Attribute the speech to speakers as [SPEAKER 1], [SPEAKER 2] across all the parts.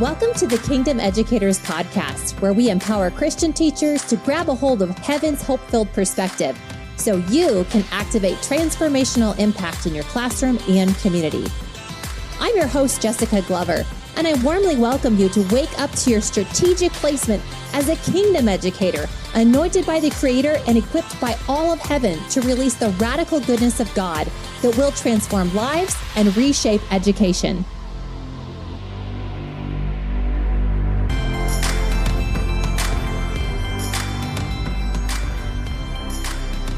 [SPEAKER 1] Welcome to the Kingdom Educators Podcast, where we empower Christian teachers to grab a hold of heaven's hope-filled perspective so you can activate transformational impact in your classroom and community. I'm your host, Jessica Glover, and I warmly welcome you to wake up to your strategic placement as a kingdom educator, anointed by the Creator and equipped by all of heaven to release the radical goodness of God that will transform lives and reshape education.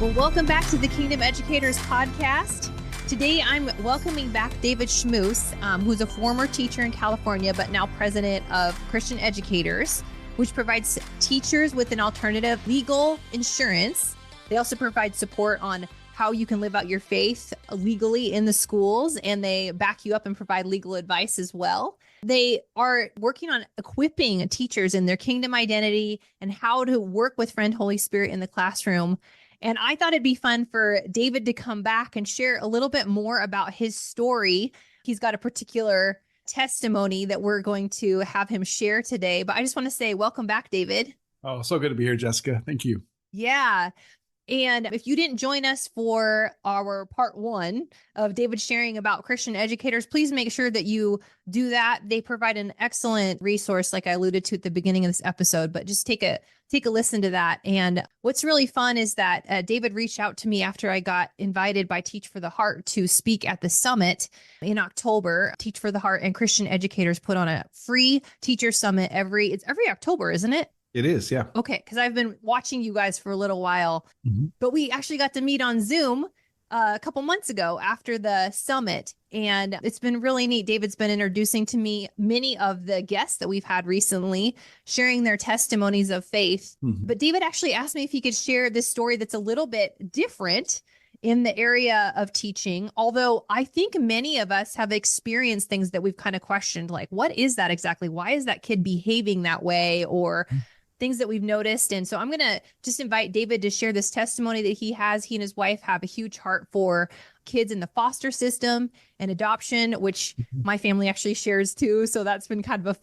[SPEAKER 1] Well, welcome back to the Kingdom Educators Podcast. Today, I'm welcoming back David Schmus, who's a former teacher in California, but now president of Christian Educators, which provides teachers with an alternative legal insurance. They also provide support on how you can live out your faith legally in the schools, and they back you up and provide legal advice as well. They are working on equipping teachers in their kingdom identity and how to work with Friend Holy Spirit in the classroom. And I thought it'd be fun for David to come back and share a little bit more about his story. He's got a particular testimony that we're going to have him share today. But I just want to say welcome back, David.
[SPEAKER 2] Oh, so good to be here, Jessica. Thank you.
[SPEAKER 1] Yeah. And if you didn't join us for our part one of David sharing about Christian educators, please make sure that you do that. They provide an excellent resource, like I alluded to at the beginning of this episode, but just take a listen to that. And what's really fun is that David reached out to me after I got invited by Teach for the Heart to speak at the summit in October. Teach for the Heart and Christian educators put on a free teacher summit it's every October, isn't it?
[SPEAKER 2] It is, yeah.
[SPEAKER 1] Okay, because I've been watching you guys for a little while, but we actually got to meet on Zoom a couple months ago after the summit, and it's been really neat. David's been introducing to me many of the guests that we've had recently, sharing their testimonies of faith. But David actually asked me if he could share this story that's a little bit different in the area of teaching, although I think many of us have experienced things that we've kind of questioned, like, what is that exactly? Why is that kid behaving that way? Or things that we've noticed. And so I'm going to just invite David to share this testimony that he has. He and his wife have a huge heart for kids in the foster system and adoption, which my family actually shares too. So that's been kind of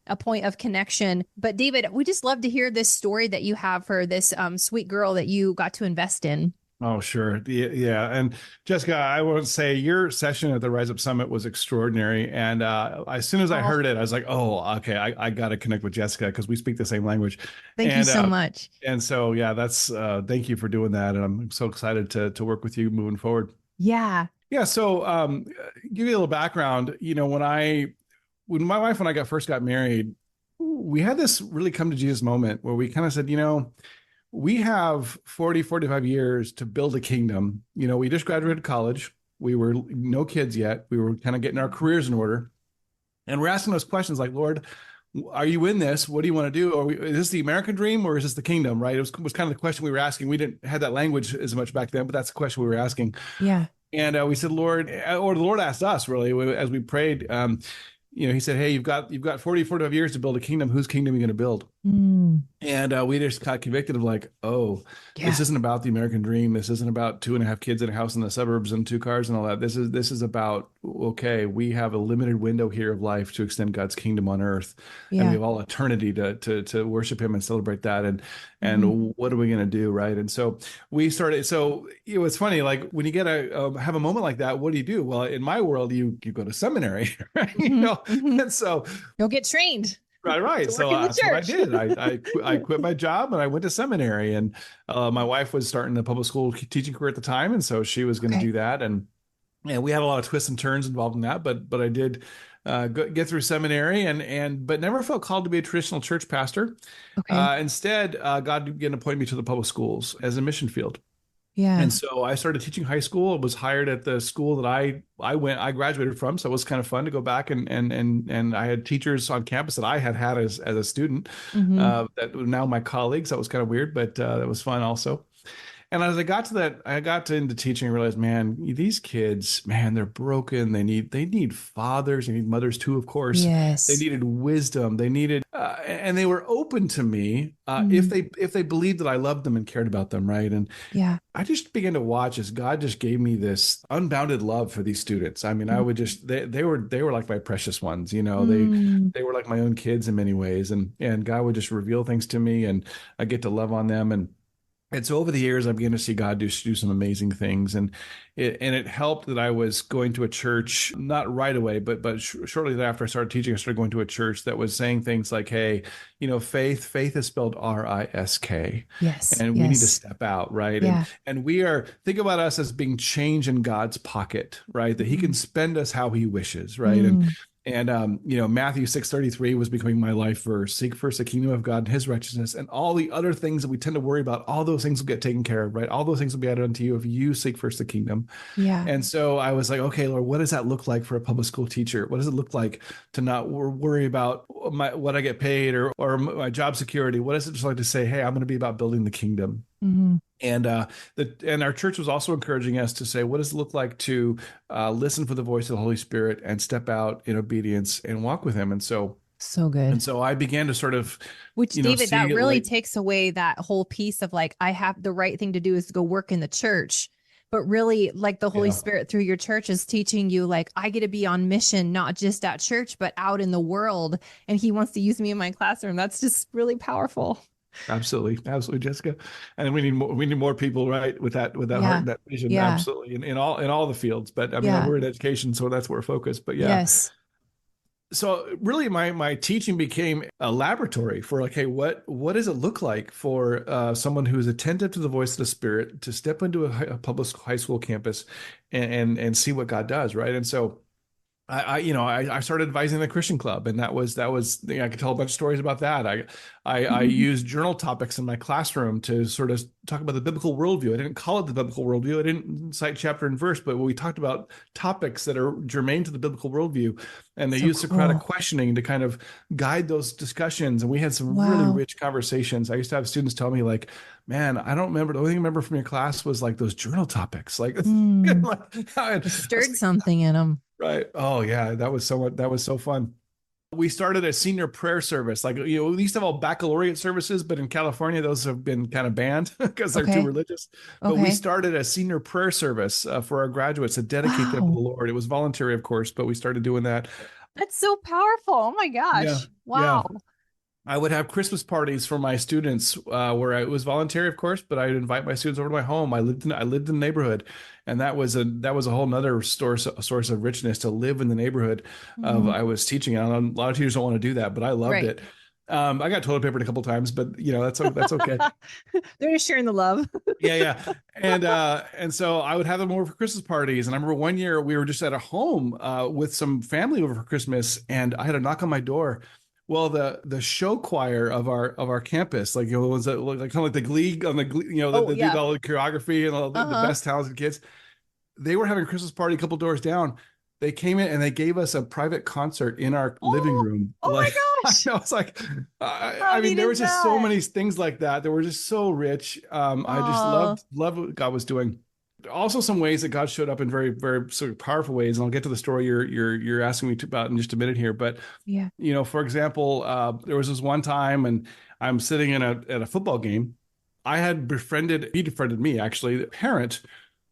[SPEAKER 1] a point of connection. But David, we just love to hear this story that you have for this sweet girl that you got to invest in.
[SPEAKER 2] Oh, sure. Yeah. And Jessica, I would say your session at the Rise Up Summit was extraordinary. And as soon as I heard it, I was like, oh, okay, I got to connect with Jessica because we speak the same language.
[SPEAKER 1] Thank you so much.
[SPEAKER 2] And so, yeah, thank you for doing that. And I'm so excited to work with you moving forward.
[SPEAKER 1] Yeah.
[SPEAKER 2] Yeah. So give you a little background, when my wife and I first got married, we had this really come to Jesus moment where we kind of said, we have 45 years to build a kingdom. We just graduated college. We were no kids yet. We were kind of getting our careers in order. And we're asking those questions like, Lord, are you in this? What do you want to do? Is this the American dream or is this the kingdom, right? It was kind of the question we were asking. We didn't have that language as much back then, but that's the question we were asking.
[SPEAKER 1] Yeah.
[SPEAKER 2] And we said, Lord, or the Lord asked us really, as we prayed, he said, hey, you've got 45 years to build a kingdom. Whose kingdom are you going to build? And we just got convicted of like, This isn't about the American dream. This isn't about 2.5 kids in a house in the suburbs and 2 cars and all that. This is about, okay, we have a limited window here of life to extend God's kingdom on earth. Yeah. And we have all eternity to worship him and celebrate that. And what are we going to do? Right. And so we started. So it's funny, like when you get have a moment like that, what do? Well, in my world, you go to seminary, right? And so
[SPEAKER 1] you'll get trained.
[SPEAKER 2] Right. So that's what I did. I quit my job and I went to seminary, and my wife was starting the public school teaching career at the time. And so she was going to do that. And we had a lot of twists and turns involved in that, but I did get through seminary but never felt called to be a traditional church pastor. Okay. Instead, God began to point me to the public schools as a mission field. Yeah. And so I started teaching high school. I was hired at the school that I graduated from. So it was kind of fun to go back and I had teachers on campus that I had as a student that were now my colleagues. That was kind of weird, but that was fun also. And as I got to into teaching and realized, man, these kids, man, they're broken. They need fathers, they need mothers too, of course. They
[SPEAKER 1] Yes.
[SPEAKER 2] needed wisdom. They needed, and they were open to me
[SPEAKER 1] Mm,
[SPEAKER 2] if they believed that I loved them and cared about them, right? And
[SPEAKER 1] yeah.
[SPEAKER 2] I just began to watch as God just gave me this unbounded love for these students. I mean, I would just they were like my precious ones, you know.
[SPEAKER 1] Mm,
[SPEAKER 2] They were like my own kids in many ways, and God would just reveal things to me, and I get to love on them. And so over the years, I began to see God do some amazing things, and it helped that I was going to a church not right away, but shortly after I started teaching, I started going to a church that was saying things like, "Hey, you know, faith is spelled RISK,
[SPEAKER 1] yes.
[SPEAKER 2] and we need to
[SPEAKER 1] Yes.
[SPEAKER 2] step out, right?
[SPEAKER 1] Yeah.
[SPEAKER 2] And we are think about us as being change in God's pocket, right? That He can
[SPEAKER 1] Mm,
[SPEAKER 2] spend us how He wishes, right?
[SPEAKER 1] mm,
[SPEAKER 2] And you know, Matthew 6:33 was becoming my life verse. Seek first the kingdom of God and his righteousness, and all the other things that we tend to worry about, all those things will get taken care of, right? All those things will be added unto you if you seek first the kingdom.
[SPEAKER 1] yeah.
[SPEAKER 2] And so I was like, okay, Lord, what does that look like for a public school teacher? What does it look like to not worry about what I get paid or my job security? What does it just like to say, hey, I'm going to be about building the kingdom?
[SPEAKER 1] Hmm.
[SPEAKER 2] And and our church was also encouraging us to say, what does it look like to listen for the voice of the Holy Spirit and step out in obedience and walk with Him?
[SPEAKER 1] So good.
[SPEAKER 2] And so I began to sort of,
[SPEAKER 1] Which,
[SPEAKER 2] you know,
[SPEAKER 1] David,
[SPEAKER 2] see
[SPEAKER 1] that
[SPEAKER 2] it
[SPEAKER 1] really
[SPEAKER 2] like,
[SPEAKER 1] takes away that whole piece of like, I have the right thing to do is to go work in the church. But really, like the Holy
[SPEAKER 2] yeah,
[SPEAKER 1] Spirit through your church is teaching you, like, I get to be on mission, not just at church, but out in the world. And He wants to use me in my classroom. That's just really powerful.
[SPEAKER 2] absolutely, absolutely, Jessica. And we need more people, right, with that heart
[SPEAKER 1] Yeah.
[SPEAKER 2] and that vision,
[SPEAKER 1] Yeah.
[SPEAKER 2] absolutely, in all the fields. But I mean,
[SPEAKER 1] Yeah.
[SPEAKER 2] we're in education, so that's where we're focused. But yeah,
[SPEAKER 1] Yes.
[SPEAKER 2] so really my teaching became a laboratory for like, hey, what does it look like for someone who is attentive to the voice of the Spirit to step into a public high school campus and see what God does, right? And so you know, I started advising the Christian club, and that was you know, I could tell a bunch of stories about that. I used journal topics in my classroom to sort of talk about the biblical worldview. I didn't call it the biblical worldview. I didn't cite chapter and verse, but we talked about topics that are germane to the biblical worldview, and they
[SPEAKER 1] So
[SPEAKER 2] used Socratic
[SPEAKER 1] cool.
[SPEAKER 2] questioning to kind of guide those discussions. And we had some really
[SPEAKER 1] Wow.
[SPEAKER 2] rich conversations. I used to have students tell me like, "Man, I don't remember. The only thing I remember from your class was like those journal topics." Like,
[SPEAKER 1] Mm,
[SPEAKER 2] like
[SPEAKER 1] it
[SPEAKER 2] I was
[SPEAKER 1] stirred something in them.
[SPEAKER 2] right. Oh yeah, that was so fun. We started a senior prayer service. Like, you know, we used to have all baccalaureate services, but in California, those have been kind of banned because they're too
[SPEAKER 1] Okay.
[SPEAKER 2] religious. But we
[SPEAKER 1] Okay.
[SPEAKER 2] started a senior prayer service for our graduates to dedicate them to the
[SPEAKER 1] Wow.
[SPEAKER 2] Lord. It was voluntary, of course, but we started doing that.
[SPEAKER 1] That's so powerful. Oh my
[SPEAKER 2] Yeah.
[SPEAKER 1] gosh.
[SPEAKER 2] Yeah.
[SPEAKER 1] Wow.
[SPEAKER 2] I would have Christmas parties for my students, where it was voluntary, of course, but I'd invite my students over to my home. I lived in the neighborhood, and that was a whole nother source of richness to live in the neighborhood of
[SPEAKER 1] Mhm.
[SPEAKER 2] I was teaching. And a lot of teachers don't want to do that, but I loved
[SPEAKER 1] Right.
[SPEAKER 2] it. I got toilet papered a couple times, but you know that's okay.
[SPEAKER 1] They're just sharing the love.
[SPEAKER 2] Yeah, yeah. And so I would have them over for Christmas parties. And I remember one year we were just at a home with some family over for Christmas, and I had a knock on my door. Well, the show choir of our campus, like, you know, the ones that look like kind of like the glee on the glee, you know,
[SPEAKER 1] Oh,
[SPEAKER 2] that do
[SPEAKER 1] yeah.
[SPEAKER 2] all the choreography and all the
[SPEAKER 1] Uh-huh.
[SPEAKER 2] best talented kids, they were having a Christmas party a couple doors down. They came in and they gave us a private concert in our living
[SPEAKER 1] Oh,
[SPEAKER 2] room.
[SPEAKER 1] oh my
[SPEAKER 2] Like, I
[SPEAKER 1] gosh.
[SPEAKER 2] was like,
[SPEAKER 1] How
[SPEAKER 2] I mean,
[SPEAKER 1] neat
[SPEAKER 2] there
[SPEAKER 1] is
[SPEAKER 2] was just so
[SPEAKER 1] that?
[SPEAKER 2] many things like that that were just so rich. I just
[SPEAKER 1] Oh,
[SPEAKER 2] loved what God was doing. Also, some ways that God showed up in very sort of powerful ways, and I'll get to the story you're asking me about in just a minute here. But
[SPEAKER 1] yeah.
[SPEAKER 2] you know, for example, there was this one time, and I'm sitting at a football game. He befriended me actually, a parent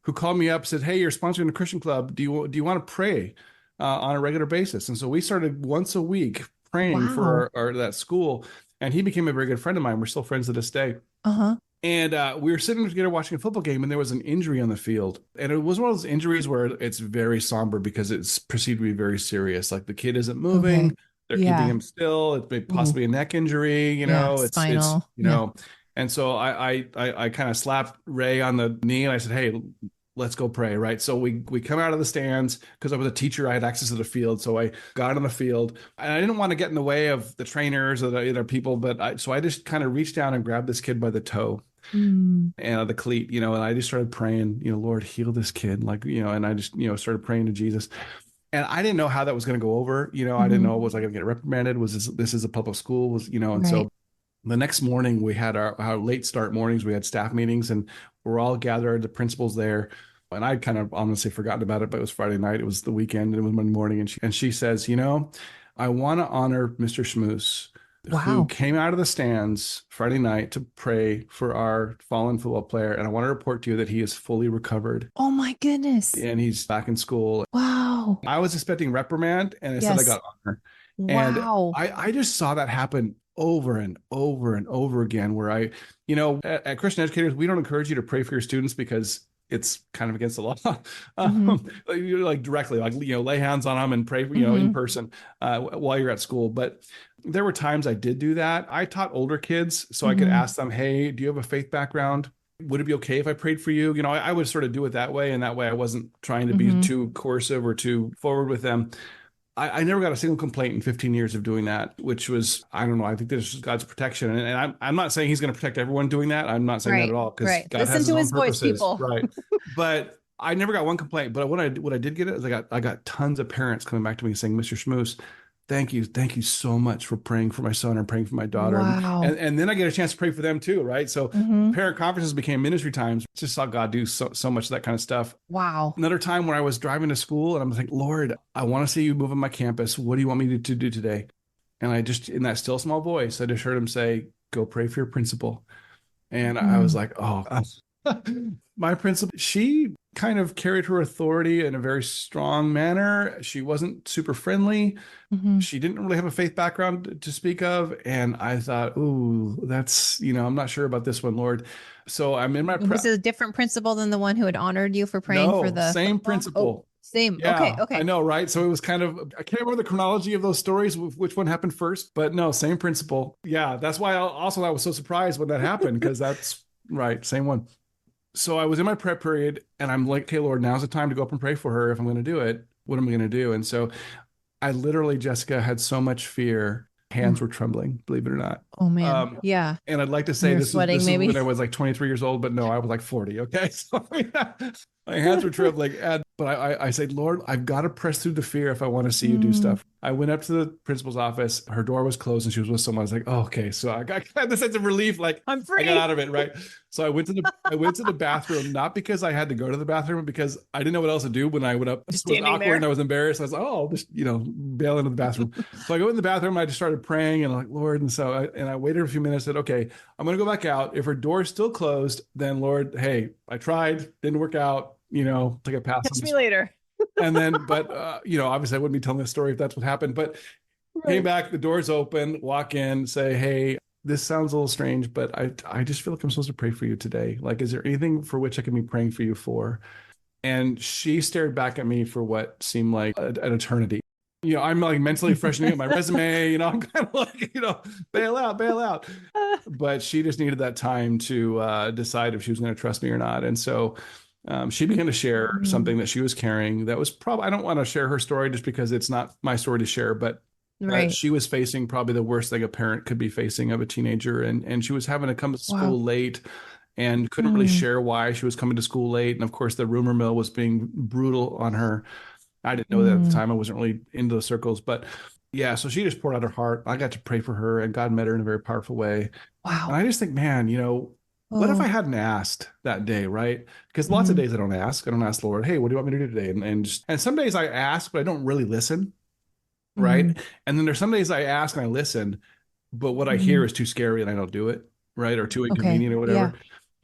[SPEAKER 2] who called me up, said, "Hey, you're sponsoring a Christian club. Do you want to pray on a regular basis?" And so we started once a week praying
[SPEAKER 1] Wow.
[SPEAKER 2] for that school, and he became a very good friend of mine. We're still friends to this day.
[SPEAKER 1] Uh-huh.
[SPEAKER 2] And we were sitting together watching a football game, and there was an injury on the field. And it was one of those injuries where it's very somber because it's perceived to be very serious. Like the kid isn't
[SPEAKER 1] Okay.
[SPEAKER 2] moving, they're keeping
[SPEAKER 1] Yeah.
[SPEAKER 2] him still. It's
[SPEAKER 1] Ooh.
[SPEAKER 2] possibly a neck injury, you
[SPEAKER 1] Yeah.
[SPEAKER 2] know. It's
[SPEAKER 1] Spinal.
[SPEAKER 2] you
[SPEAKER 1] Yeah.
[SPEAKER 2] know. And so I kind of slapped Ray on the knee, and I said, "Hey, let's go pray." Right. So we come out of the stands because I was a teacher. I had access to the field, so I got on the field, and I didn't want to get in the way of the trainers or the other people, but so I just kind of reached down and grabbed this kid by the toe
[SPEAKER 1] Mm.
[SPEAKER 2] and the cleat, you know, and I just started praying, you know, Lord, heal this kid, like, you know, and I just, you know, started praying to Jesus. And I didn't know how that was going to go over, you know, I didn't
[SPEAKER 1] Hmm.
[SPEAKER 2] know, was I going to get reprimanded? Was this is a public school? Was, you know, and so
[SPEAKER 1] Right.
[SPEAKER 2] The next morning, we had our late start mornings. We had staff meetings, and we're all gathered. The principal's there. And I'd kind of honestly forgotten about it, but it was Friday night. It was the weekend, and it was Monday morning. And she says, I want to honor Mr. Schmus, who
[SPEAKER 1] Wow.
[SPEAKER 2] came out of the stands Friday night to pray for our fallen football player. And I want to report to you that he is fully recovered
[SPEAKER 1] Oh my goodness.
[SPEAKER 2] and he's back in school.
[SPEAKER 1] Wow.
[SPEAKER 2] I was expecting reprimand, and instead I
[SPEAKER 1] Yes.
[SPEAKER 2] got honor. And
[SPEAKER 1] Wow.
[SPEAKER 2] I just saw that happen over and over and over again, where at Christian Educators, we don't encourage you to pray for your students because it's kind of against the law. Like directly, lay hands on them and pray, in person while you're at school. But there were times I did do that. I taught older kids, so I could ask them, hey, do you have a faith background? Would it be okay if I prayed for you? I would sort of do it that way. And that way I wasn't trying to be too coercive or too forward with them. I never got a single complaint in 15 years of doing that, which was, I don't know, I think this is God's protection. And I'm not saying he's going to protect everyone doing that. I'm not saying that at all, because God
[SPEAKER 1] Listen
[SPEAKER 2] has his
[SPEAKER 1] to
[SPEAKER 2] own
[SPEAKER 1] his voice,
[SPEAKER 2] purposes.
[SPEAKER 1] people.
[SPEAKER 2] Right. But I never got one complaint. But what I did get is I got tons of parents coming back to me saying, Mr. Schmus, thank you so much for praying for my son and praying for my daughter.
[SPEAKER 1] Wow.
[SPEAKER 2] And then I get a chance to pray for them too, right? So parent conferences became ministry times. Just saw God do so much of that kind of stuff.
[SPEAKER 1] Wow.
[SPEAKER 2] Another time when I was driving to school and I'm like, Lord, I want to see you move on my campus. What do you want me to do today? And I just, in that still small voice, I just heard him say, go pray for your principal. And I was like, oh, my principal, she kind of carried her authority in a very strong manner. She wasn't super friendly. She didn't really have a faith background to speak of. And I thought, ooh, that's, I'm not sure about this one, Lord. So I'm in my
[SPEAKER 1] Was it a different principal than the one who had honored you for praying for the
[SPEAKER 2] same
[SPEAKER 1] football?
[SPEAKER 2] principal.
[SPEAKER 1] Oh, same.
[SPEAKER 2] Yeah,
[SPEAKER 1] Okay.
[SPEAKER 2] I know, right? So it was kind of, I can't remember the chronology of those stories, which one happened first, but no, same principal. Yeah, that's why I was so surprised when that happened, because that's right, same one. So I was in my prep period and I'm like, okay, Lord, now's the time to go up and pray for her. If I'm going to do it, what am I going to do? And so I literally, Jessica, had so much fear. Hands were trembling, believe it or not.
[SPEAKER 1] Oh man. Yeah.
[SPEAKER 2] And I'd like to say this is
[SPEAKER 1] maybe
[SPEAKER 2] when I was like 23 years old, but no, I was like 40. Okay. So my hands were trembling. But I said, Lord, I've got to press through the fear if I want to see you do stuff. I went up to the principal's office. Her door was closed and she was with someone. I was like, oh, okay. So I had this sense of relief, like
[SPEAKER 1] I'm free.
[SPEAKER 2] I got out of it, right? So I went to the bathroom, not because I had to go to the bathroom, but because I didn't know what else to do when I went up. It was awkward there. And I was embarrassed. I was like, oh, I'll just, bail into the bathroom. So I go in the bathroom and I just started praying and I'm like, Lord. And so I waited a few minutes, said, okay, I'm going to go back out. If her door is still closed, then Lord, hey, I tried, didn't work out, take a pass.
[SPEAKER 1] Catch me later.
[SPEAKER 2] And then, but, obviously I wouldn't be telling this story if that's what happened, but came back, the door's open, walk in, say, hey, this sounds a little strange, but I just feel like I'm supposed to pray for you today. Like, is there anything for which I can be praying for you for? And she stared back at me for what seemed like an eternity. I'm like mentally freshening up my resume, I'm kind of like, bail out. But she just needed that time to decide if she was going to trust me or not. And so she began to share something that she was carrying that was probably, I don't want to share her story just because it's not my story to share, but she was facing probably the worst thing a parent could be facing of a teenager. And she was having to come to school late and couldn't really share why she was coming to school late. And of course, the rumor mill was being brutal on her. I didn't know that at the time. I wasn't really into those circles, but yeah, so she just poured out her heart. I got to pray for her and God met her in a very powerful way.
[SPEAKER 1] Wow.
[SPEAKER 2] And I just think, man, what if I hadn't asked that day, right? Because lots of days I don't ask. I don't ask the Lord, hey, what do you want me to do today? And some days I ask, but I don't really listen, right? And then there's some days I ask and I listen, but what I hear is too scary and I don't do it, right? Or too inconvenient or whatever.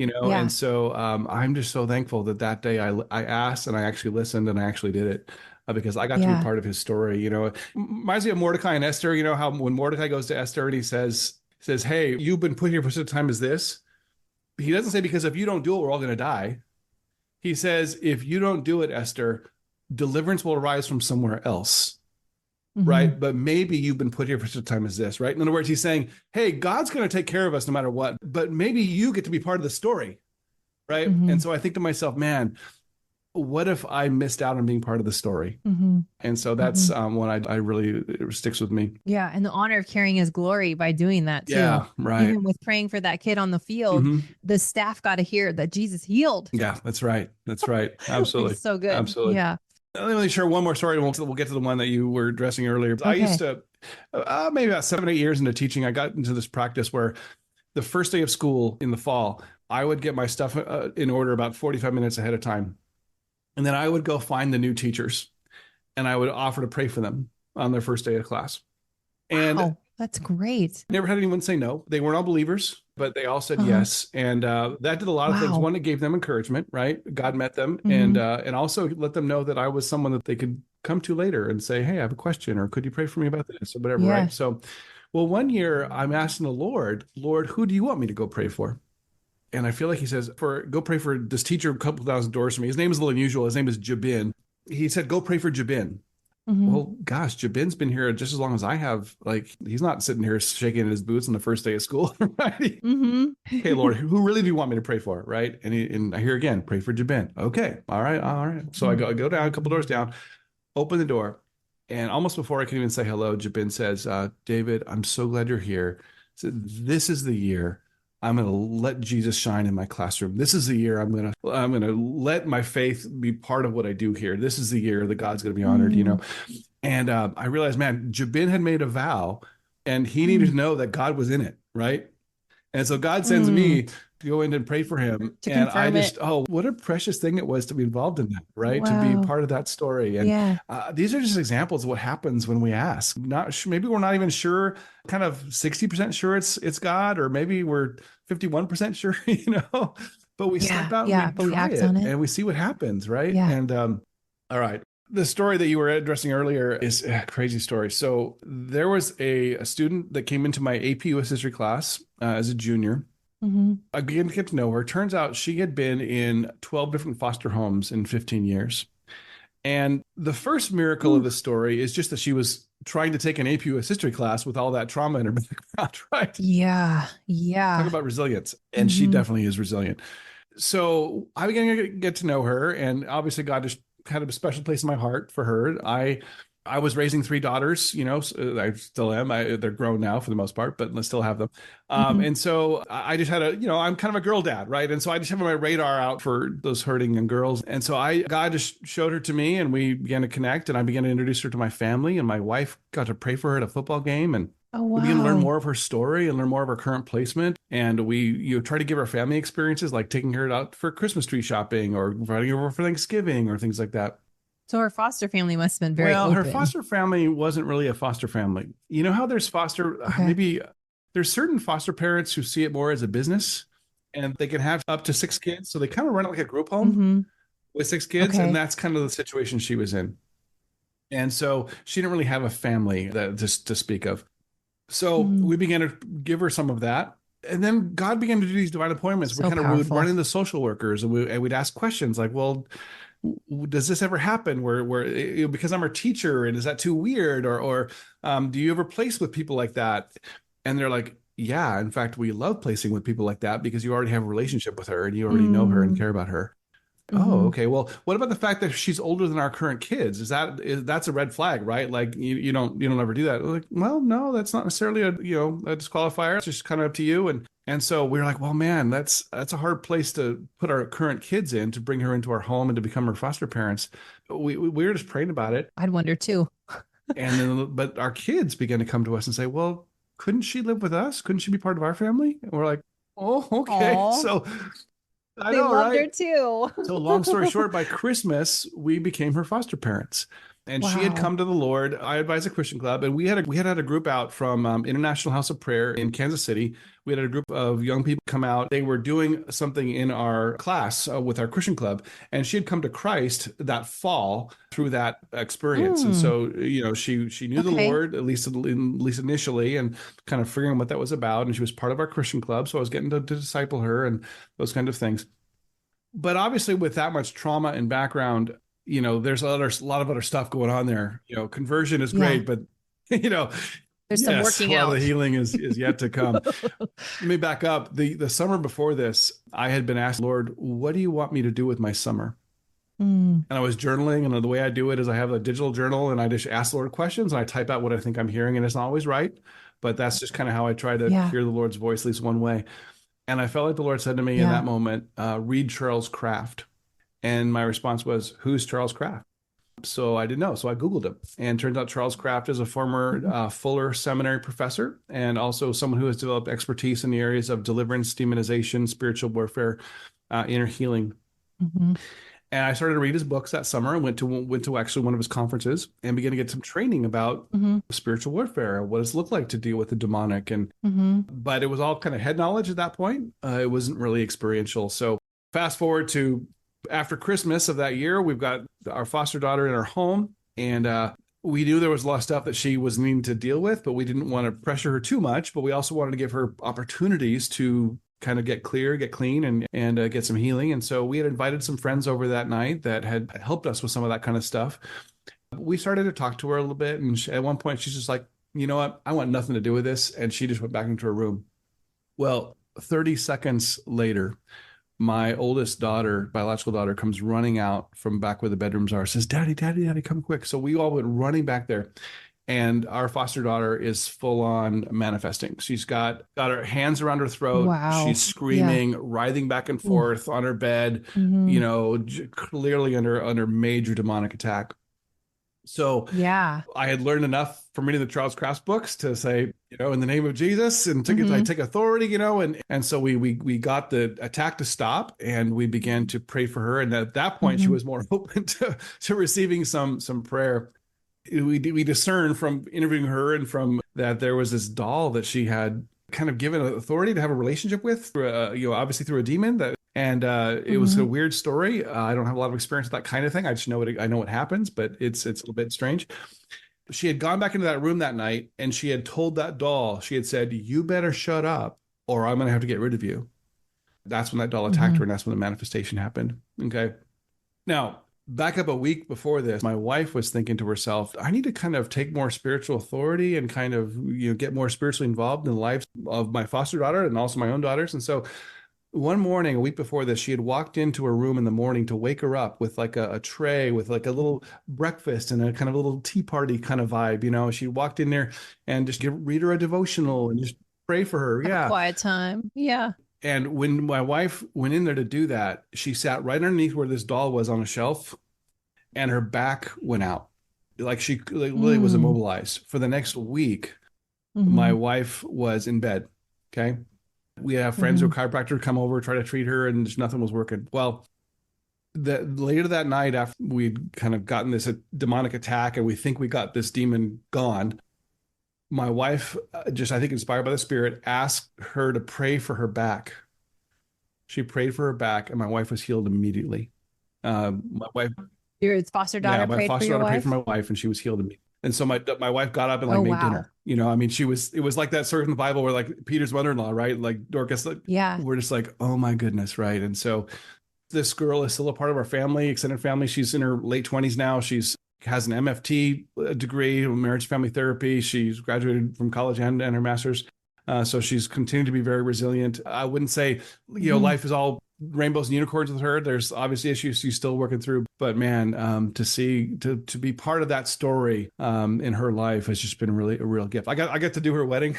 [SPEAKER 2] And so I'm just so thankful that day I asked and I actually listened and I actually did it because I got to be part of his story. Reminds me of Mordecai and Esther. How when Mordecai goes to Esther and he says, hey, you've been put here for such a time as this. He doesn't say, because if you don't do it, we're all going to die. He says, if you don't do it, Esther, deliverance will arise from somewhere else. Right. But maybe you've been put here for such a time as this. Right. In other words, he's saying, hey, God's going to take care of us no matter what, but maybe you get to be part of the story. Right. And so I think to myself, man, what if I missed out on being part of the story? And so that's one I really, it sticks with me.
[SPEAKER 1] Yeah. And the honor of carrying his glory by doing that too.
[SPEAKER 2] Yeah, right.
[SPEAKER 1] Even with praying for that kid on the field, the staff got to hear that Jesus healed.
[SPEAKER 2] Yeah, that's right. That's right. Absolutely.
[SPEAKER 1] So good.
[SPEAKER 2] Absolutely.
[SPEAKER 1] Yeah.
[SPEAKER 2] Let me share one more story. We'll get to the one that you were addressing earlier. Okay. Maybe about 7 or 8 years into teaching, I got into this practice where the first day of school in the fall, I would get my stuff in order about 45 minutes ahead of time. And then I would go find the new teachers and I would offer to pray for them on their first day of class. And
[SPEAKER 1] Wow, that's great.
[SPEAKER 2] never had anyone say no. They weren't all believers, but they all said
[SPEAKER 1] Uh-huh.
[SPEAKER 2] yes. And that did a lot of things.
[SPEAKER 1] Wow.
[SPEAKER 2] One, it gave them encouragement, right? God met them,
[SPEAKER 1] Hmm.
[SPEAKER 2] and also let them know that I was someone that they could come to later and say, hey, I have a question, or could you pray for me about this, or whatever,
[SPEAKER 1] Yeah.
[SPEAKER 2] right? So, well, one year I'm asking the Lord, Lord, who do you want me to go pray for? And I feel like he says, go pray for this teacher a couple thousand doors from me. His name is a little unusual. His name is Jabin. He said, go pray for Jabin.
[SPEAKER 1] Hmm.
[SPEAKER 2] Well, gosh, Jabin's been here just as long as I have. Like, he's not sitting here shaking his boots on the first day of school, right?
[SPEAKER 1] Hmm.
[SPEAKER 2] Okay, Lord, who really do you want me to pray for, right? And I hear again, pray for Jabin. Okay, all right, all right. So I go down a couple doors down, open the door, and almost before I can even say hello, Jabin says, David, I'm so glad you're here. So this is the year I'm going to let Jesus shine in my classroom. This is the year I'm going to let my faith be part of what I do here. This is the year that God's going to be honored, you know.
[SPEAKER 1] Mm.
[SPEAKER 2] And I realized, man, Jabin had made a vow, and he needed to know that God was in it, right? And so God sends
[SPEAKER 1] Mm.
[SPEAKER 2] me to go in and pray for him.
[SPEAKER 1] To
[SPEAKER 2] And I
[SPEAKER 1] confirm
[SPEAKER 2] just,
[SPEAKER 1] it.
[SPEAKER 2] oh, what a precious thing it was to be involved in that, right? To be
[SPEAKER 1] Wow.
[SPEAKER 2] part of that story. And
[SPEAKER 1] Yeah.
[SPEAKER 2] these are just examples of what happens when we ask. Maybe we're not even sure, kind of 60% sure it's God, or maybe we're 51% sure, but we step
[SPEAKER 1] Yeah.
[SPEAKER 2] out and we
[SPEAKER 1] Yeah. But we
[SPEAKER 2] try
[SPEAKER 1] act on
[SPEAKER 2] it
[SPEAKER 1] it.
[SPEAKER 2] and we see what happens, right?
[SPEAKER 1] Yeah.
[SPEAKER 2] And all right. The story that you were addressing earlier is a crazy story. So there was a student that came into my AP US history class as a junior.
[SPEAKER 1] Hmm.
[SPEAKER 2] I began to get to know her. Turns out she had been in 12 different foster homes in 15 years. And the first miracle of
[SPEAKER 1] Ooh.
[SPEAKER 2] the story is just that she was trying to take an AP US history class with all that trauma in her background, right?
[SPEAKER 1] Yeah.
[SPEAKER 2] Talk
[SPEAKER 1] Yeah.
[SPEAKER 2] about resilience. And she
[SPEAKER 1] Hmm.
[SPEAKER 2] definitely is resilient. So I began to get to know her, and obviously God just had a special place in my heart for her. I was raising three daughters, I still am. They're grown now for the most part, but I still have them.
[SPEAKER 1] Hmm.
[SPEAKER 2] And so I just had I'm kind of a girl dad, right? And so I just have my radar out for those hurting young girls. And so God just showed her to me, and we began to connect, and I began to introduce her to my family, and my wife got to pray for her at a football game, and
[SPEAKER 1] Oh,
[SPEAKER 2] we begin to learn
[SPEAKER 1] wow.
[SPEAKER 2] more of her story and learn more of her current placement. And we try to give her family experiences, like taking her out for Christmas tree shopping or inviting her over for Thanksgiving or things like that.
[SPEAKER 1] So her foster family must have been very
[SPEAKER 2] Well, her
[SPEAKER 1] open.
[SPEAKER 2] foster family wasn't really a foster family. You know how there's
[SPEAKER 1] Okay.
[SPEAKER 2] maybe there's certain foster parents who see it more as a business, and they can have up to 6 kids. So they kind of run it like a group home
[SPEAKER 1] Hmm.
[SPEAKER 2] with 6 kids. And
[SPEAKER 1] Okay.
[SPEAKER 2] that's kind of the situation she was in. And so she didn't really have a family that just to speak of. So
[SPEAKER 1] Mm.
[SPEAKER 2] we began to give her some of that. And then God began to do these divine appointments.
[SPEAKER 1] So
[SPEAKER 2] We would run
[SPEAKER 1] powerful.
[SPEAKER 2] into social workers, and we'd ask questions like, well, does this ever happen where because I'm her teacher, and is that too weird? Or do you ever place with people like that? And they're like, yeah, in fact, we love placing with people like that because you already have a relationship with her and you already know her and
[SPEAKER 1] Mm.
[SPEAKER 2] care about her. Oh,
[SPEAKER 1] Hmm.
[SPEAKER 2] okay. Well, what about the fact that she's older than our current kids? That's a red flag, right? Like you don't ever do that. We're like, well, no, that's not necessarily a disqualifier. It's just kind of up to you. And so we are like, well, man, that's a hard place to put our current kids in, to bring her into our home and to become her foster parents. We were just praying about it,
[SPEAKER 1] I'd wonder too.
[SPEAKER 2] and then but our kids began to come to us and say, well, couldn't she live with us? Couldn't she be part of our family? And we're like, oh, okay.
[SPEAKER 1] Oh,
[SPEAKER 2] So I
[SPEAKER 1] they
[SPEAKER 2] know,
[SPEAKER 1] loved her
[SPEAKER 2] right?
[SPEAKER 1] too.
[SPEAKER 2] So long story short, by Christmas, we became her foster parents. And she had
[SPEAKER 1] Wow.
[SPEAKER 2] come to the Lord. I advised a Christian club, and we had a group out from International House of Prayer in Kansas City. We had a group of young people come out. They were doing something in our class with our Christian club, and she had come to Christ that fall through that experience. And
[SPEAKER 1] Mm.
[SPEAKER 2] so, she knew the
[SPEAKER 1] Okay.
[SPEAKER 2] Lord at least initially, and kind of figuring what that was about. And she was part of our Christian club, so I was getting to disciple her and those kind of things. But obviously, with that much trauma and background, there's a lot of other stuff going on there. Conversion is
[SPEAKER 1] Yeah.
[SPEAKER 2] great, but you know,
[SPEAKER 1] There's some
[SPEAKER 2] yes, a
[SPEAKER 1] working
[SPEAKER 2] lot of the
[SPEAKER 1] out.
[SPEAKER 2] healing is yet to come. Let me back up. The summer before this, I had been asked, Lord, what do you want me to do with my summer?
[SPEAKER 1] Mm.
[SPEAKER 2] And I was journaling, and the way I do it is I have a digital journal, and I just ask the Lord questions, and I type out what I think I'm hearing, and it's not always right, but that's just kind of how I try to
[SPEAKER 1] Yeah.
[SPEAKER 2] hear the Lord's voice, at least one way. And I felt like the Lord said to me in
[SPEAKER 1] Yeah.
[SPEAKER 2] that moment, read Charles Kraft. And my response was, who's Charles Kraft? So I didn't know. So I Googled him, and turns out Charles Kraft is a former Fuller Seminary professor and also someone who has developed expertise in the areas of deliverance, demonization, spiritual warfare, inner healing.
[SPEAKER 1] Mm-hmm.
[SPEAKER 2] And I started to read his books that summer and went to actually one of his conferences and began to get some training about
[SPEAKER 1] Mm-hmm.
[SPEAKER 2] spiritual warfare, what does it look like to deal with the demonic. And
[SPEAKER 1] Mm-hmm.
[SPEAKER 2] but it was all kind of head knowledge at that point. It wasn't really experiential. So fast forward to after Christmas of that year, we've got our foster daughter in our home, and we knew there was a lot of stuff that she was needing to deal with, but we didn't want to pressure her too much. But we also wanted to give her opportunities to kind of get clear, get clean, and get some healing. And so we had invited some friends over that night that had helped us with some of that kind of stuff. We started to talk to her a little bit, and at one point she's just like, you know what, I want nothing to do with this, and she just went back into her room. Well, 30 seconds later, my oldest daughter, biological daughter, comes running out from back where the bedrooms are, says, Daddy, Daddy, Daddy, come quick. So we all went running back there. And our foster daughter is full on manifesting. She's got her hands around her throat.
[SPEAKER 1] Wow.
[SPEAKER 2] She's screaming, writhing back and forth on her bed, clearly under major demonic attack. So
[SPEAKER 1] yeah,
[SPEAKER 2] I had learned enough from reading the Charles Kraft books to say, in the name of Jesus, and I take authority, and so we got the attack to stop, and we began to pray for her. And at that point, she was more open to receiving some prayer. We discerned from interviewing her and from that there was this doll that she had kind of given authority to have a relationship with, obviously through a demon that. And it was a weird story. I don't have a lot of experience with that kind of thing. I just know I know what happens, but it's a little bit strange. She had gone back into that room that night, and she had told that doll, she had said, "You better shut up, or I'm going to have to get rid of you." That's when that doll attacked her, and that's when the manifestation happened. Okay. Now, back up a week before this, my wife was thinking to herself, I need to kind of take more spiritual authority and kind of, get more spiritually involved in the lives of my foster daughter and also my own daughters. And so one morning, a week before this, she had walked into her room in the morning to wake her up with like a tray with like a little breakfast and a kind of a little tea party kind of vibe. She walked in there and just read her a devotional and just pray for her.
[SPEAKER 1] Have a quiet time. Yeah.
[SPEAKER 2] And when my wife went in there to do that, she sat right underneath where this doll was on a shelf, and her back went out. Like she literally was immobilized. For the next week, my wife was in bed. Okay. We have friends who are chiropractor come over, try to treat her, and just nothing was working. Well, later that night, after we'd kind of gotten this demonic attack and we think we got this demon gone, my wife, just I think inspired by the Spirit, asked her to pray for her back. She prayed for her back, and my wife was healed immediately. My wife,
[SPEAKER 1] your foster daughter,
[SPEAKER 2] my
[SPEAKER 1] prayed
[SPEAKER 2] foster
[SPEAKER 1] for your
[SPEAKER 2] daughter
[SPEAKER 1] wife?
[SPEAKER 2] prayed for my wife, and she was healed immediately. And so my wife got up and made dinner. I mean, it was like that story in the Bible where like Peter's mother-in-law, right? Like Dorcas, we're just like, oh my goodness, right? And so this girl is still a part of our family, extended family. She's in her late 20s now. She's has an MFT degree, marriage family therapy. She's graduated from college and her master's. So she's continued to be very resilient. I wouldn't say, life is all rainbows and unicorns with her. There's obviously issues she's still working through, but man, to be part of that story in her life has just been really a real gift. I got to do her wedding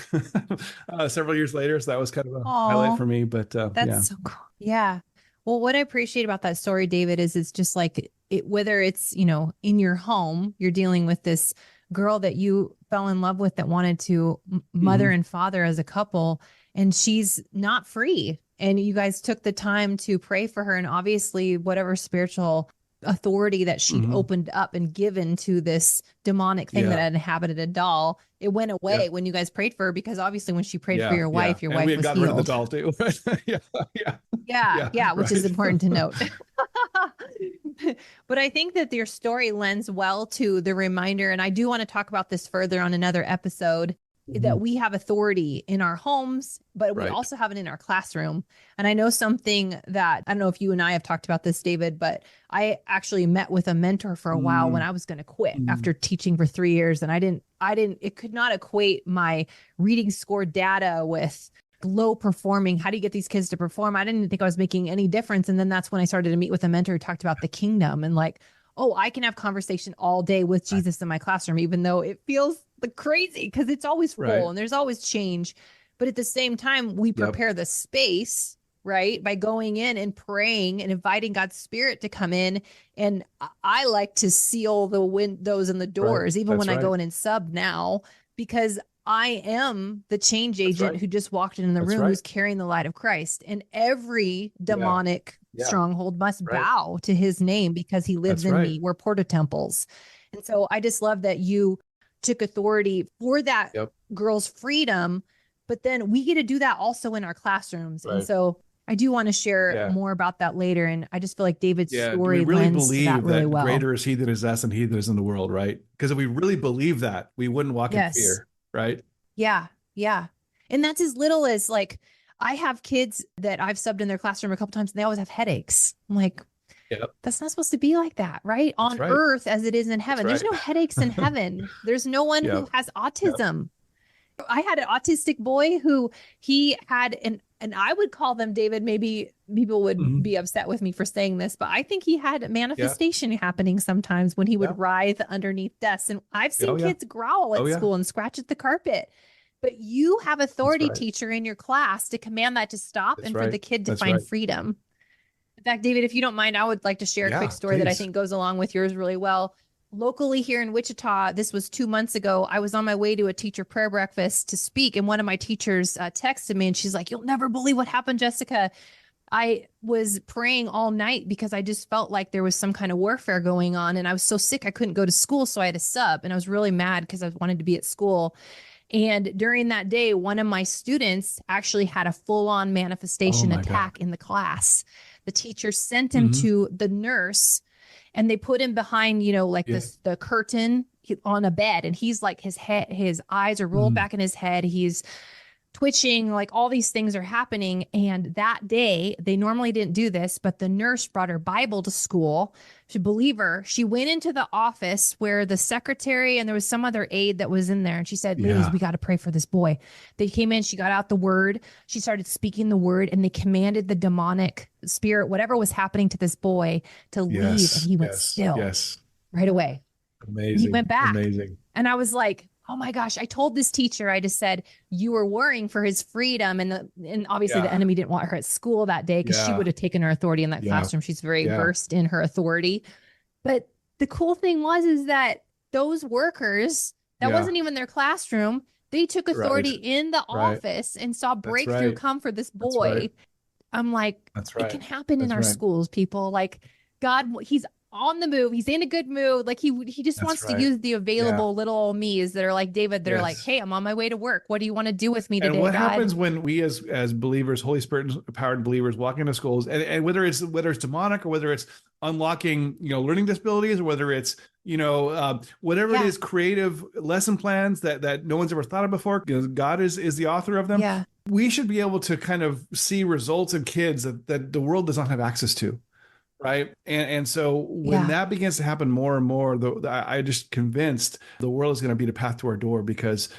[SPEAKER 2] several years later, so that was kind of a highlight for me. But
[SPEAKER 1] that's so cool. Yeah. Well, what I appreciate about that story, David, is it's just like whether it's in your home, you're dealing with this girl that you fell in love with that wanted to mother and father as a couple, and she's not free. And you guys took the time to pray for her. And obviously, whatever spiritual authority that she'd opened up and given to this demonic thing that had inhabited a doll, it went away when you guys prayed for her, because obviously when she prayed for your wife, your wife was healed. We had gotten rid of the doll too. Which is important to note. But I think that your story lends well to the reminder, and I do want to talk about this further on another episode, that we have authority in our homes, but we also have it in our classroom. And I know something that, I don't know if you and I have talked about this, David, but I actually met with a mentor for a while when I was going to quit after teaching for 3 years. And it could not equate my reading score data with low performing. How do you get these kids to perform? I didn't think I was making any difference. And then that's when I started to meet with a mentor who talked about the kingdom and like, oh, I can have conversation all day with Jesus in my classroom, even though it feels crazy because it's always full and there's always change. But at the same time, we prepare the space right? By going in and praying and inviting God's spirit to come in. And I like to seal the windows and the doors, even when I go in and sub now, because I am the change agent who just walked in the room, who's carrying the light of Christ. And every demonic stronghold must bow to his name because he lives in me. We're porta temples. And so I just love that you took authority for that girl's freedom, but then we get to do that also in our classrooms. And so I do want to share more about that later. And I just feel like David's story
[SPEAKER 2] we really
[SPEAKER 1] lends to that really well.
[SPEAKER 2] Greater is he that is us and he that is in the world, right? Because if we really believe that, we wouldn't walk in fear, right?
[SPEAKER 1] Yeah. Yeah. And that's as little as like, I have kids that I've subbed in their classroom a couple times and they always have headaches. I'm like, that's not supposed to be like that, right? On earth as it is in heaven. There's no headaches in heaven. There's no one who has autism. I had an autistic boy who he had and I would call them, David, maybe people would be upset with me for saying this, but I think he had manifestation happening sometimes when he would writhe underneath desks. And I've seen kids growl at school and scratch at the carpet. But you have authority, teacher, in your class to command that to stop and for the kid to find freedom. In fact, David, if you don't mind, I would like to share a quick story that I think goes along with yours really well. Locally here in Wichita, this was 2 months ago, I was on my way to a teacher prayer breakfast to speak, and one of my teachers texted me, and she's like, "You'll never believe what happened, Jessica." I was praying all night because I just felt like there was some kind of warfare going on, and I was so sick I couldn't go to school, so I had to sub, and I was really mad because I wanted to be at school. And during that day, one of my students actually had a full-on manifestation attack in the class. The teacher sent him to the nurse, and they put him behind, like the curtain on a bed. And he's like, his eyes are rolled back in his head. He's twitching, like all these things are happening. And that day, they normally didn't do this, but the nurse brought her Bible to school. She believe her. She went into the office where the secretary and there was some other aide that was in there. And she said, "Ladies, we got to pray for this boy." They came in, she got out the word. She started speaking the word, and they commanded the demonic spirit, whatever was happening to this boy, to leave. And he went still right away.
[SPEAKER 2] Amazing.
[SPEAKER 1] He went back.
[SPEAKER 2] Amazing.
[SPEAKER 1] And I was like, oh my gosh, I told this teacher, I just said, you were worrying for his freedom. And obviously the enemy didn't want her at school that day because she would have taken her authority in that classroom. She's very versed in her authority. But the cool thing is that those workers, that wasn't even their classroom. They took authority in the office and saw breakthrough come for this boy. I'm like, it can happen in our schools, people. Like God, he's on the move. He's in a good mood. Like he just wants to use the available little old me's that are like David. They're like, "Hey, I'm on my way to work. What do you want to do with me today?"
[SPEAKER 2] And what
[SPEAKER 1] God?
[SPEAKER 2] happens when we as believers, Holy Spirit empowered believers, walk into schools, and whether it's demonic or whether it's unlocking, learning disabilities, or whether it's, whatever it is, creative lesson plans that no one's ever thought of before, because God is the author of them.
[SPEAKER 1] Yeah.
[SPEAKER 2] We should be able to kind of see results in kids that the world does not have access to. Right. And so when that begins to happen more and more, I just convinced the world is going to be the path to our door because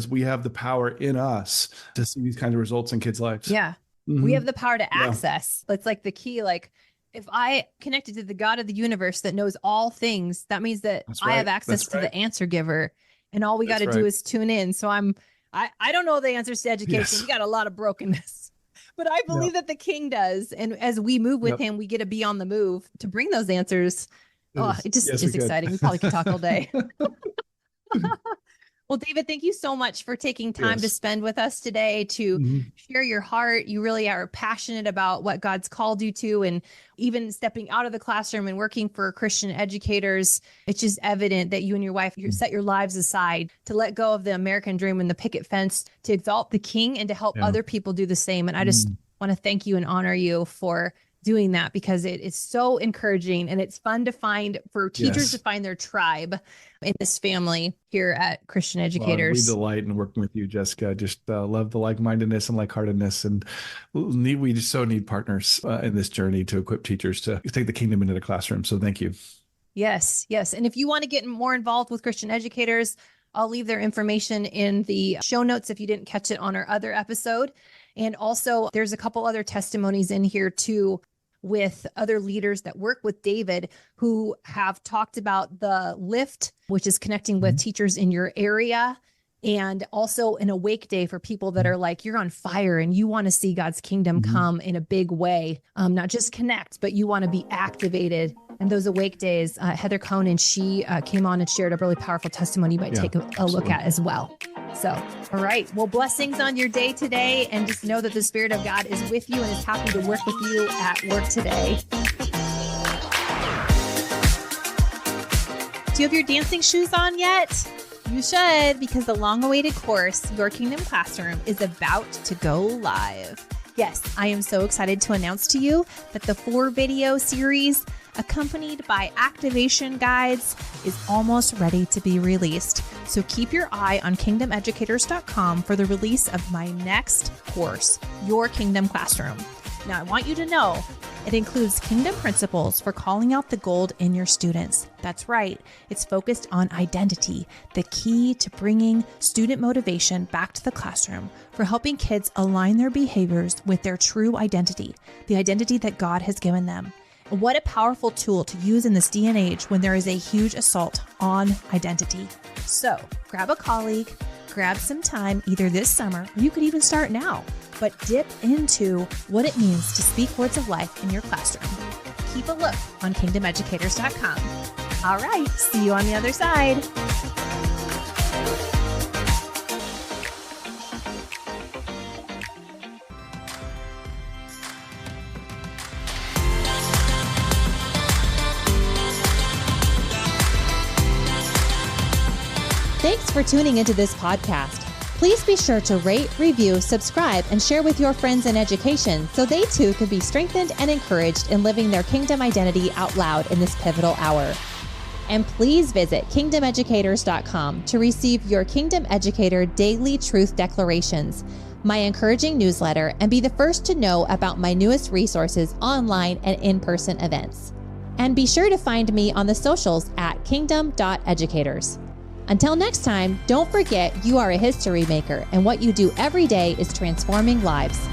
[SPEAKER 2] we have the power in us to see these kinds of results in kids' lives.
[SPEAKER 1] Yeah. We have the power to access. That's like the key. Like if I connected to the God of the universe that knows all things, that means that I have access to the answer giver, and all we got to do is tune in. So I don't know the answers to education. We got a lot of brokenness. But I believe that the King does. And as we move with him, we get to be on the move to bring those answers. It just is exciting. We probably could talk all day. Well, David, thank you so much for taking time to spend with us today to share your heart. You really are passionate about what God's called you to, and even stepping out of the classroom and working for Christian educators. It's just evident that you and your wife, you set your lives aside to let go of the American dream and the picket fence to exalt the King and to help other people do the same. And I just want to thank you and honor you for doing that, because it is so encouraging, and it's fun to find for teachers to find their tribe in this family here at Christian Educators.
[SPEAKER 2] We delight in working with you, Jessica. Just love the like-mindedness and like-heartedness, and we just so need partners in this journey to equip teachers to take the kingdom into the classroom. So thank you.
[SPEAKER 1] Yes. And if you want to get more involved with Christian Educators, I'll leave their information in the show notes if you didn't catch it on our other episode. And also there's a couple other testimonies in here too, with other leaders that work with David who have talked about the lift, which is connecting with teachers in your area and also an awake day for people that are like, you're on fire and you want to see God's kingdom come in a big way, not just connect, but you want to be activated. And those awake days, Heather Conan, she came on and shared a really powerful testimony you might take a look at as well. So, all right. Well, blessings on your day today. And just know that the Spirit of God is with you and is happy to work with you at work today.
[SPEAKER 3] Do you have your dancing shoes on yet? You should, because the long-awaited course, Your Kingdom Classroom, is about to go live. Yes, I am so excited to announce to you that the 4-video series, accompanied by activation guides, is almost ready to be released. So keep your eye on kingdomeducators.com for the release of my next course, Your Kingdom Classroom. Now, I want you to know it includes kingdom principles for calling out the gold in your students. That's right. It's focused on identity, the key to bringing student motivation back to the classroom, for helping kids align their behaviors with their true identity, the identity that God has given them. And what a powerful tool to use in this day and age when there is a huge assault on identity. So grab a colleague, grab some time either this summer, or you could even start now, but dip into what it means to speak words of life in your classroom. Keep a look on kingdomeducators.com. All right, see you on the other side.
[SPEAKER 4] Thanks for tuning into this podcast. Please be sure to rate, review, subscribe, and share with your friends in education so they too can be strengthened and encouraged in living their kingdom identity out loud in this pivotal hour. And please visit kingdomeducators.com to receive your Kingdom Educator Daily Truth Declarations, my encouraging newsletter, and be the first to know about my newest resources online and in-person events. And be sure to find me on the socials at kingdom.educators. Until next time, don't forget you are a history maker, and what you do every day is transforming lives.